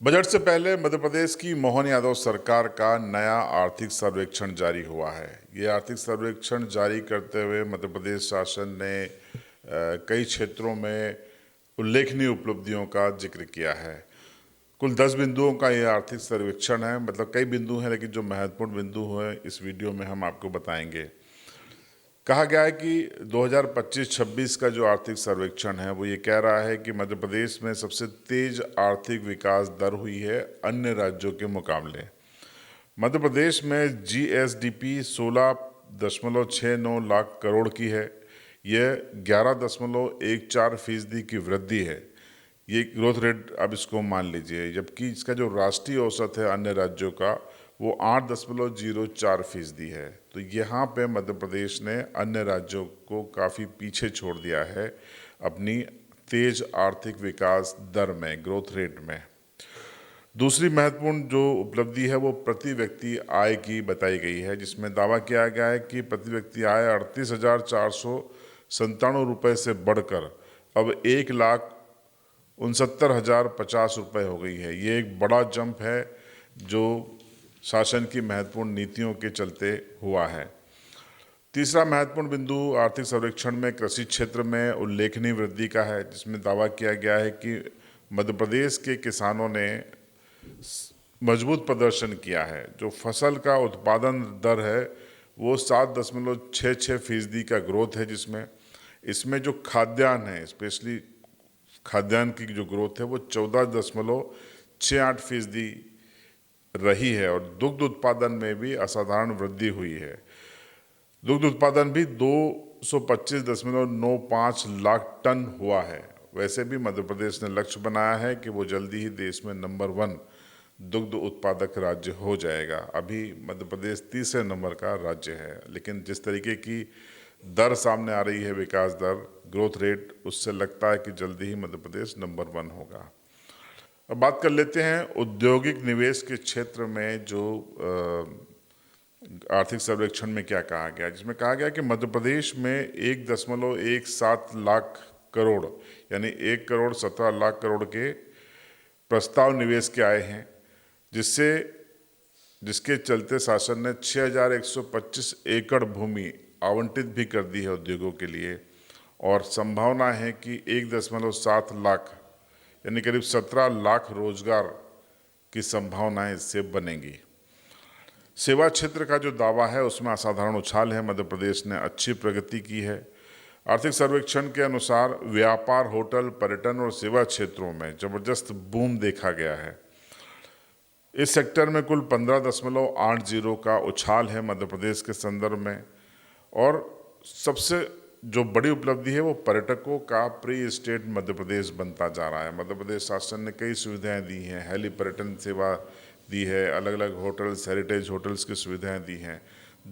Budget से पहले मध्य प्रदेश की मोहन यादव सरकार का नया आर्थिक सर्वेक्षण जारी हुआ है। ये आर्थिक सर्वेक्षण जारी करते हुए मध्य प्रदेश शासन ने कई क्षेत्रों में उल्लेखनीय उपलब्धियों का जिक्र किया है। कुल 10 बिंदुओं का ये आर्थिक सर्वेक्षण है, मतलब कई बिंदु हैं, लेकिन जो महत्वपूर्ण बिंदु हैं इस वीडियो में हम आपको बताएंगे। कहा गया है कि 2025-26 का जो आर्थिक सर्वेक्षण है वो ये कह रहा है कि मध्य प्रदेश में सबसे तेज आर्थिक विकास दर हुई है अन्य राज्यों के मुकाबले। मध्य प्रदेश में जीएसडीपी 16.69 लाख करोड़ की है। यह 11.14% की वृद्धि है। ये ग्रोथ रेट आप इसको मान लीजिए, जबकि इसका जो राष्ट्रीय औसत है अन्य राज्यों का वो 8.04% है। तो यहाँ पे मध्य प्रदेश ने अन्य राज्यों को काफ़ी पीछे छोड़ दिया है अपनी तेज आर्थिक विकास दर में, ग्रोथ रेट में। दूसरी महत्वपूर्ण जो उपलब्धि है वो प्रति व्यक्ति आय की बताई गई है, जिसमें दावा किया गया है कि प्रति व्यक्ति आय 38,497 रुपये से बढ़कर अब 1,69,050 रुपये हो गई है। ये एक बड़ा जंप है जो शासन की महत्वपूर्ण नीतियों के चलते हुआ है। तीसरा महत्वपूर्ण बिंदु आर्थिक सर्वेक्षण में कृषि क्षेत्र में उल्लेखनीय वृद्धि का है, जिसमें दावा किया गया है कि मध्य प्रदेश के किसानों ने मजबूत प्रदर्शन किया है। जो फसल का उत्पादन दर है वो 7.66% का ग्रोथ है, इसमें जो खाद्यान्न है, स्पेशली खाद्यान्न की जो ग्रोथ है वो 14.68% रही है। और दुग्ध उत्पादन में भी असाधारण वृद्धि हुई है। दुग्ध उत्पादन भी 225.95 लाख टन हुआ है। वैसे भी मध्य प्रदेश ने लक्ष्य बनाया है कि वो जल्दी ही देश में नंबर 1 दुग्ध उत्पादक राज्य हो जाएगा। अभी मध्य प्रदेश तीसरे नंबर का राज्य है, लेकिन जिस तरीके की दर सामने आ रही है, विकास दर, ग्रोथ रेट, उससे लगता है कि जल्दी ही मध्य प्रदेश नंबर 1 होगा। अब बात कर लेते हैं औद्योगिक निवेश के क्षेत्र में जो आर्थिक सर्वेक्षण में क्या कहा गया, जिसमें कहा गया कि मध्य प्रदेश में 1.17 लाख करोड़ यानी 1,17,00,000 करोड़ के प्रस्ताव निवेश के आए हैं, जिसके चलते शासन ने 6,125 एकड़ भूमि आवंटित भी कर दी है उद्योगों के लिए। और संभावना है कि 1.7 लाख यानी करीब 17 लाख रोजगार की संभावनाएं इससे बनेंगी। सेवा क्षेत्र का जो दावा है उसमें असाधारण उछाल है। मध्य प्रदेश ने अच्छी प्रगति की है। आर्थिक सर्वेक्षण के अनुसार व्यापार, होटल, पर्यटन और सेवा क्षेत्रों में जबरदस्त बूम देखा गया है। इस सेक्टर में कुल 15.80 का उछाल है मध्य प्रदेश के संदर्भ में। और सबसे जो बड़ी उपलब्धि है वो पर्यटकों का प्री स्टेट मध्य प्रदेश बनता जा रहा है। मध्य प्रदेश शासन ने कई सुविधाएं दी हैं, हेली पर्यटन सेवा दी है, अलग अलग होटल्स, हेरिटेज होटल्स की सुविधाएं दी हैं,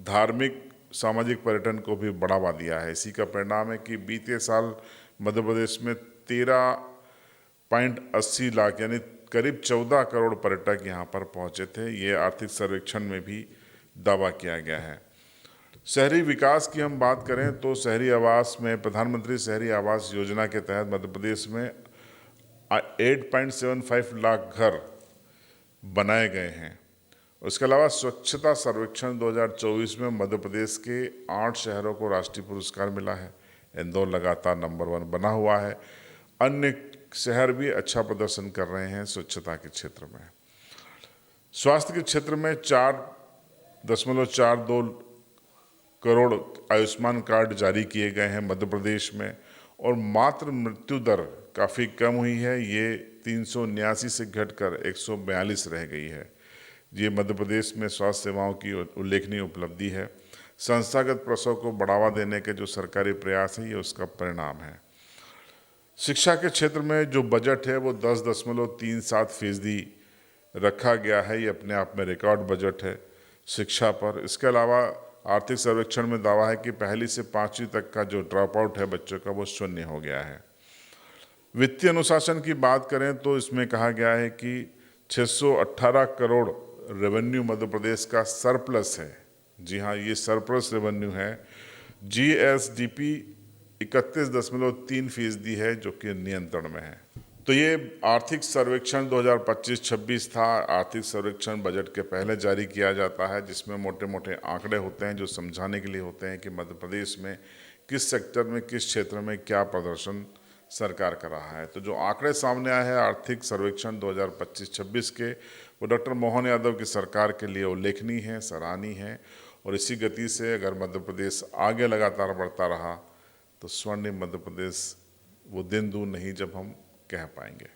धार्मिक सामाजिक पर्यटन को भी बढ़ावा दिया है। इसी का परिणाम है कि बीते साल मध्य प्रदेश में 13.80 लाख यानी करीब 14 करोड़ पर्यटक यहाँ पर पहुँचे थे। ये आर्थिक सर्वेक्षण में भी दावा किया गया है। शहरी विकास की हम बात करें तो शहरी आवास में प्रधानमंत्री शहरी आवास योजना के तहत मध्य प्रदेश में 8.75 लाख घर बनाए गए हैं। उसके अलावा स्वच्छता सर्वेक्षण 2024 में मध्य प्रदेश के 8 शहरों को राष्ट्रीय पुरस्कार मिला है। इंदौर लगातार नंबर 1 बना हुआ है। अन्य शहर भी अच्छा प्रदर्शन कर रहे हैं स्वच्छता के क्षेत्र में। स्वास्थ्य के क्षेत्र में 4.42 करोड़ आयुष्मान कार्ड जारी किए गए हैं मध्य प्रदेश में। और मातृ मृत्यु दर काफ़ी कम हुई है, ये 379 से घटकर 142 रह गई है। ये मध्य प्रदेश में स्वास्थ्य सेवाओं की उल्लेखनीय उपलब्धि है। संस्थागत प्रसव को बढ़ावा देने के जो सरकारी प्रयास है ये उसका परिणाम है। शिक्षा के क्षेत्र में जो बजट है वो 10.37% रखा गया है। ये अपने आप में रिकॉर्ड बजट है शिक्षा पर। इसके अलावा आर्थिक सर्वेक्षण में दावा है कि पहली से 5वीं तक का जो ड्रॉप आउट है बच्चों का वो शून्य हो गया है। वित्तीय अनुशासन की बात करें तो इसमें कहा गया है कि 618 करोड़ रेवेन्यू मध्य प्रदेश का सरप्लस है। जी हाँ, ये सरप्लस रेवेन्यू है। जीएसडीपी 31.3% है जो कि नियंत्रण में है। तो ये आर्थिक सर्वेक्षण 2025-26 था। आर्थिक सर्वेक्षण बजट के पहले जारी किया जाता है, जिसमें मोटे मोटे आंकड़े होते हैं जो समझाने के लिए होते हैं कि मध्य प्रदेश में किस सेक्टर में, किस क्षेत्र में क्या प्रदर्शन सरकार कर रहा है। तो जो आंकड़े सामने आए हैं आर्थिक सर्वेक्षण 2025-26 के, वो डॉक्टर मोहन यादव की सरकार के लिए उल्लेखनीय है, सराहनीय है। और इसी गति से अगर मध्य प्रदेश आगे लगातार बढ़ता रहा तो स्वर्णिम मध्य प्रदेश वो दिन दूर नहीं जब हम कह पाएंगे।